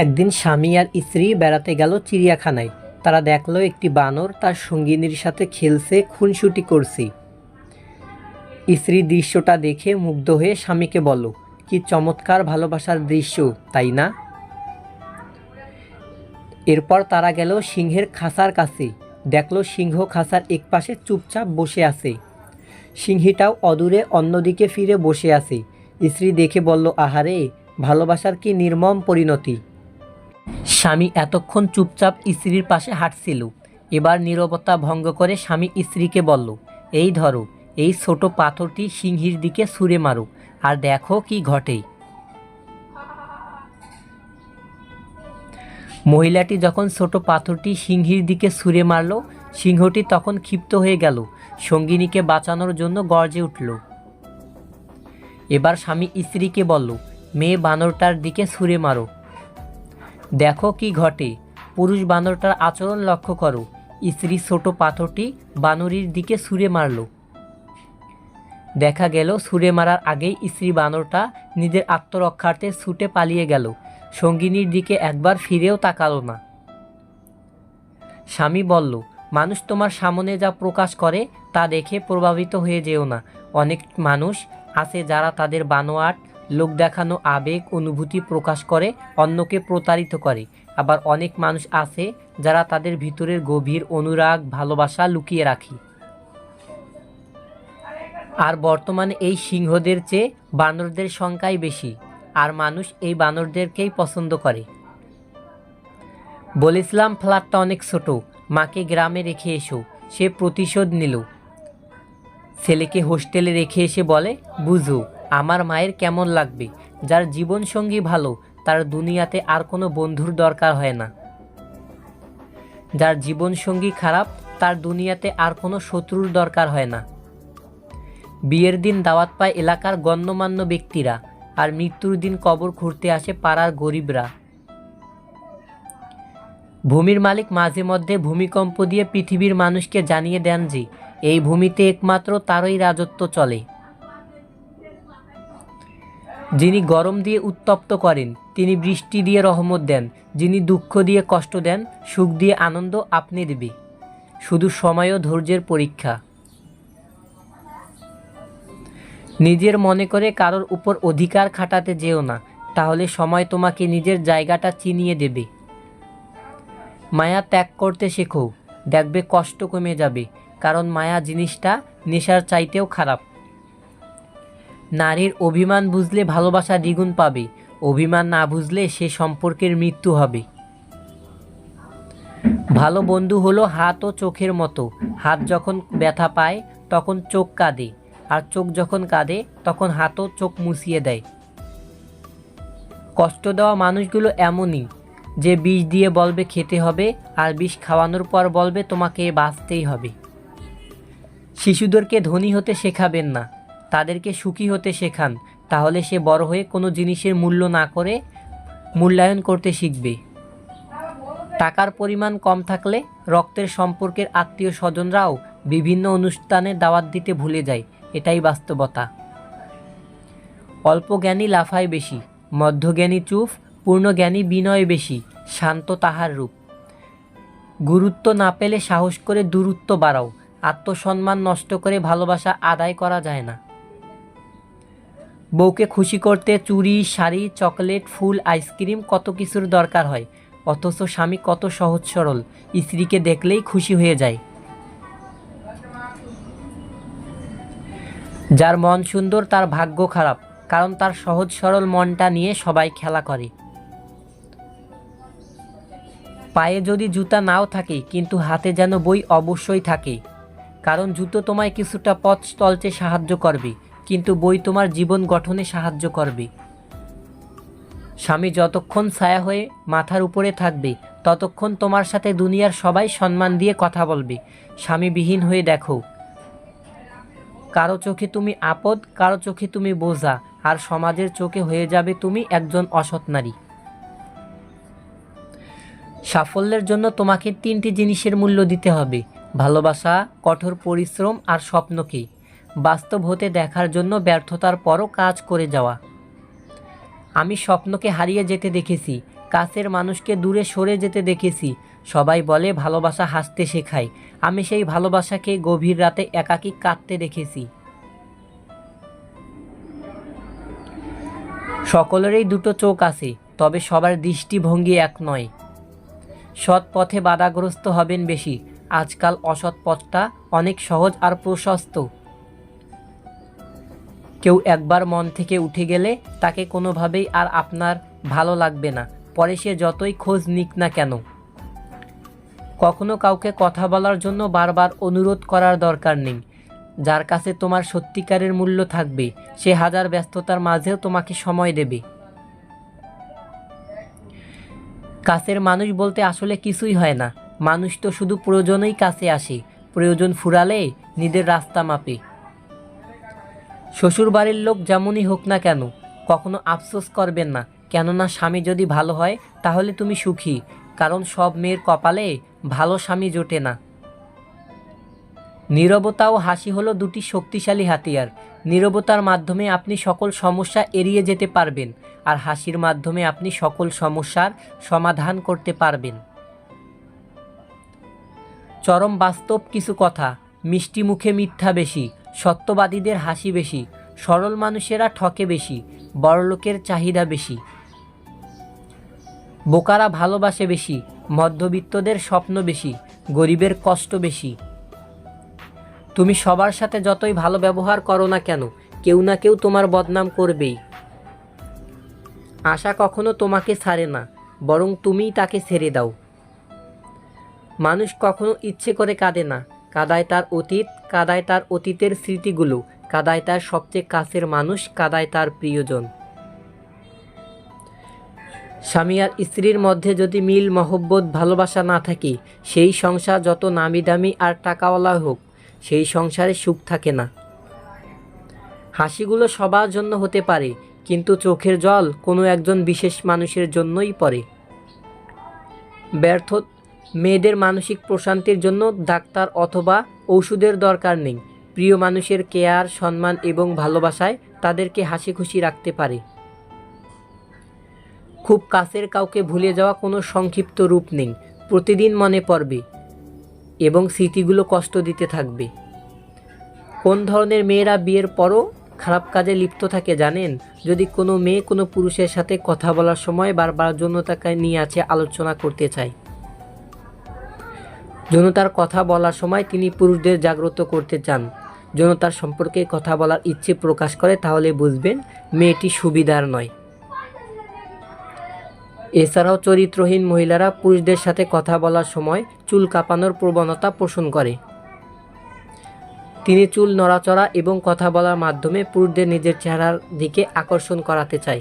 একদিন স্বামী আর স্ত্রী বেড়াতে গেল চিড়িয়াখানায়। তারা দেখলো একটি বানর তার সঙ্গিনীর সাথে খেলছে, খুনসুটি করছে। স্ত্রী দৃশ্যটা দেখে মুগ্ধ হয়ে স্বামীকে বলল, কি চমৎকার ভালোবাসার দৃশ্য, তাই না? এরপর তারা গেল সিংহের খাঁচার কাছে। দেখলো সিংহ খাঁচার একপাশে চুপচাপ বসে আছে। সিংহীটাও অদূরে অন্যদিকে ফিরে বসে আছে। স্ত্রী দেখে বলল, আহারে, ভালোবাসার কি নির্মম পরিণতি। স্বামী এতক্ষণ চুপচাপ স্ত্রীর পাশে হাঁটছিল। এবার নীরবতা ভঙ্গ করে স্বামী স্ত্রীকে বলল, এই ধরো, এই ছোট পাথরটি সিংহীর দিকে ছুঁড়ে মারো, আর দেখো কি ঘটে। মহিলাটি যখন ছোট পাথরটি সিংহীর দিকে ছুঁড়ে মারল, সিংহটি তখন ক্ষিপ্ত হয়ে গেল, সঙ্গিনীকে বাঁচানোর জন্য গর্জে উঠল। এবার স্বামী স্ত্রীকে বলল, মেয়ে বানরটার দিকে ছুঁড়ে মারো, দেখো কি ঘটে। পুরুষ বানরটার আচরণ লক্ষ্য করো। স্ত্রী ছোট পাথরটি বানরীর দিকে ছুঁড়ে মারল। দেখা গেল ছুঁড়ে মারার আগেই স্ত্রী বানরটা নিজের আত্মরক্ষার্থে ছুটে পালিয়ে গেল, সঙ্গিনীর দিকে একবার ফিরেও তাকালো না। স্বামী বলল, মানুষ তোমার সামনে যা প্রকাশ করে তা দেখে প্রভাবিত হয়ে যেও না। অনেক মানুষ আছে যারা তাদের বানোয়াট লোক দেখানো আবেগ অনুভূতি প্রকাশ করে অন্যকে প্রতারিত করে। আবার অনেক মানুষ আছে যারা তাদের ভিতরের গভীর অনুরাগ ভালোবাসা লুকিয়ে রাখে। আর বর্তমানে এই সিংহদের চেয়ে বানরদের সংখ্যাই বেশি, আর মানুষ এই বানরদেরকেই পছন্দ করে। বলেছিলাম ফ্ল্যাটটা অনেক ছোট, মাকে গ্রামে রেখে এসো। সে প্রতিশোধ নিল। ছেলেকে হোস্টেলে রেখে এসে বলে, বুঝো আমার মায়ের কেমন লাগবে। যার জীবনসঙ্গী ভালো, তার দুনিয়াতে আর কোনো বন্ধুর দরকার হয় না। যার জীবনসঙ্গী খারাপ, তার দুনিয়াতে আর কোনো শত্রুর দরকার হয় না। বিয়ের দিন দাওয়াত পায় এলাকার গণ্যমান্য ব্যক্তিরা, আর মৃত্যুর দিন কবর খুঁড়তে আসে পাড়ার গরিবরা। ভূমির মালিক মাঝে মধ্যে ভূমিকম্প দিয়ে পৃথিবীর মানুষকে জানিয়ে দেন যে এই ভূমিতে একমাত্র তারই রাজত্ব চলে। যিনি গরম দিয়ে উত্তপ্ত করেন, তিনি বৃষ্টি দিয়ে রহমত দেন। যিনি দুঃখ দিয়ে কষ্ট দেন, সুখ দিয়ে আনন্দ আপনি দেবে। শুধু সময় ও ধৈর্যের পরীক্ষা। নিজের মনে করে কারোর উপর অধিকার খাটাতে যেও না, তাহলে সময় তোমাকে নিজের জায়গাটা চিনিয়ে দেবে। মায়া ত্যাগ করতে শেখো, দেখবে কষ্ট কমে যাবে, কারণ মায়া জিনিসটা নেশার চাইতেও খারাপ। নারীর অভিমান বুঝলে ভালোবাসা দ্বিগুণ পাবে, অভিমান না বুঝলে সে সম্পর্কের মৃত্যু হবে। ভালো বন্ধু হলো হাত ও চোখের মতো। হাত যখন ব্যথা পায় তখন চোখ কাঁদে, আর চোখ যখন কাঁদে তখন হাতও চোখ মুছিয়ে দেয়। কষ্ট দেওয়া মানুষগুলো এমনই, যে বিষ দিয়ে বলবে খেতে হবে, আর বিষ খাওয়ানোর পর বলবে তোমাকে বাঁচতেই হবে। শিশুদেরকে ধনী হতে শেখাবেন না, তাদেরকে সুখী হতে শেখান, তাহলে সে বড় হয়ে কোনো জিনিসের মূল্য না করে মূল্যায়ন করতে শিখবে। টাকার পরিমাণ কম থাকলে রক্তের সম্পর্কের আত্মীয় স্বজনরাও বিভিন্ন অনুষ্ঠানে দাওয়াত দিতে ভুলে যায়, এটাই বাস্তবতা। অল্প জ্ঞানী লাফায় বেশি, মধ্যজ্ঞানী চুপ, পূর্ণজ্ঞানী বিনয় বেশি, শান্ত তাহার রূপ। গুরুত্ব না পেলে সাহস করে দূরত্ব বাড়াও, আত্মসম্মান নষ্ট করে ভালোবাসা আদায় করা যায় না। বউকে খুশি করতে চুড়ি, শাড়ি, চকলেট, ফুল, আইসক্রিম কত কিছুর দরকার হয়, অথচ স্বামী কত সহজ সরল, স্ত্রীকে দেখলেই খুশি হয়ে যায়। যার মন সুন্দর তার ভাগ্য খারাপ, কারণ তার সহজ সরল মনটা নিয়ে সবাই খেলা করে। পায়ে যদি জুতা নাও থাকে, কিন্তু হাতে যেন বই অবশ্যই থাকে, কারণ জুতো তোমায় কিছুটা পথ চলতে সাহায্য করবে, কিন্তু বই তোমার জীবন গঠনে সাহায্য করবে। স্বামী যতক্ষণ ছায়া হয়ে মাথার উপরে থাকবে, ততক্ষণ তোমার সাথে দুনিয়ার সবাই সম্মান দিয়ে কথা বলবে। স্বামীবিহীন হয়ে দেখো, কারো চোখে তুমি আপদ, কারো চোখে তুমি বোঝা, আর সমাজের চোখে হয়ে যাবে তুমি একজন অসৎ নারী। সাফল্যের জন্য তোমাকে 3টি জিনিসের মূল্য দিতে হবে: ভালোবাসা, কঠোর পরিশ্রম, আর স্বপ্নকে বাস্তব হতে দেখার জন্য ব্যর্থতার পরও কাজ করে যাওয়া। আমি স্বপ্নকে হারিয়ে যেতে দেখেছি, কাছের মানুষকে দূরে সরে যেতে দেখেছি। সবাই বলে ভালোবাসা হাসতে শেখায়। আমি সেই ভালোবাসাকে গভীর রাতে একাকী কাঁদতে দেখেছি। সকলেরই দুটো চোখ আছে, তবে সবার দৃষ্টিভঙ্গি এক নয়। সৎ পথে বাধাগ্রস্ত হবেন বেশি। আজকাল অসৎ পথটা অনেক সহজ আর প্রশস্ত। কেউ একবার মন থেকে উঠে গেলে তাকে কোনোভাবেই আর আপনার ভালো লাগবে না, পরে সে যতই খোঁজ নিক না কেন। কখনো কাউকে কথা বলার জন্য বারবার অনুরোধ করার দরকার নেই। যার কাছে তোমার সত্যিকারের মূল্য থাকবে, সে হাজার ব্যস্ততার মাঝেও তোমাকে সময় দেবে। কাছের মানুষ বলতে আসলে কিছুই হয় না। মানুষ তো শুধু প্রয়োজনেই কাছে আসে, প্রয়োজন ফুরালে নিজের রাস্তা মাপে। শ্বশুরবাড়ির লোক যেমনই হোক না কেন, কখনো আফসোস করবেন না। কেননা স্বামী যদি ভালো হয় তাহলে তুমি সুখী, কারণ সব মেয়ের কপালে ভালো স্বামী জোটে না। নীরবতা ও হাসি হলো দুটি শক্তিশালী হাতিয়ার। নীরবতার মাধ্যমে আপনি সকল সমস্যা এড়িয়ে যেতে পারবেন, আর হাসির মাধ্যমে আপনি সকল সমস্যার সমাধান করতে পারবেন। চরম বাস্তব কিছু কথা। মিষ্টি মুখে মিথ্যা বেশি, সত্যবাদীদের হাসি বেশি, সরল মানুষেরা ঠকে বেশি, বড়লোকের চাহিদা বেশি। বোকারা ভালোবাসে বেশি, মধ্যবিত্তদের স্বপ্ন বেশি, গরিবের কষ্ট বেশি। তুমি সবার সাথে যতই ভালো ব্যবহার করো না কেন, কেউ না কেউ তোমার বদনাম করবেই। আশা কখনো তোমাকে ছাড়ে না, বরং তুমিই তাকে ছেড়ে দাও। মানুষ কখনো ইচ্ছে করে কাঁদে না, কাঁদায় তার অতীত, কাঁদায় তার অতীতের স্মৃতিগুলো, কাঁদায় তার সবচেয়ে কাছের মানুষ, কাঁদায় তার প্রিয়জন। স্বামী আর স্ত্রীর মধ্যে যদি মিল, মহব্বত, ভালোবাসা না থাকে, সেই সংসার যত নামি দামি আর টাকাওয়ালা হোক, সেই সংসারে সুখ থাকে না। হাসিগুলো সবার জন্য হতে পারে, কিন্তু চোখের জল কোনো একজন বিশেষ মানুষের জন্যই পড়ে। ব্যর্থ মেয়েদের মানসিক প্রশান্তির জন্য ডাক্তার অথবা ওষুধের দরকার নেই। প্রিয় মানুষের কেয়ার, সম্মান এবং ভালোবাসায় তাদেরকে হাসি খুশি রাখতে পারে। খুব কাছের কাউকে ভুলে যাওয়া কোনো সংক্ষিপ্ত রূপ নেই। প্রতিদিন মনে পড়বে এবং স্মৃতিগুলো কষ্ট দিতে থাকবে। কোন ধরনের মেয়েরা বিয়ের পরও খারাপ কাজে লিপ্ত থাকে জানেন? যদি কোনো মেয়ে কোনো পুরুষের সাথে কথা বলার সময় বারবার যৌনতাকে নিয়ে আছে আলোচনা করতে চায়, যৌনতার কথা বলার সময় তিনি পুরুষদের জাগ্রত করতে চান, যৌনতার সম্পর্কে কথা বলার ইচ্ছে প্রকাশ করে, তাহলে বুঝবেন মেয়েটি সুবিধার নয়। এছাড়াও চরিত্রহীন মহিলারা পুরুষদের সাথে কথা বলার সময় চুল কাঁপানোর প্রবণতা পোষণ করে। তিনি চুল নড়াচড়া এবং কথা বলার মাধ্যমে পুরুষদের নিজের চেহারার দিকে আকর্ষণ করাতে চায়।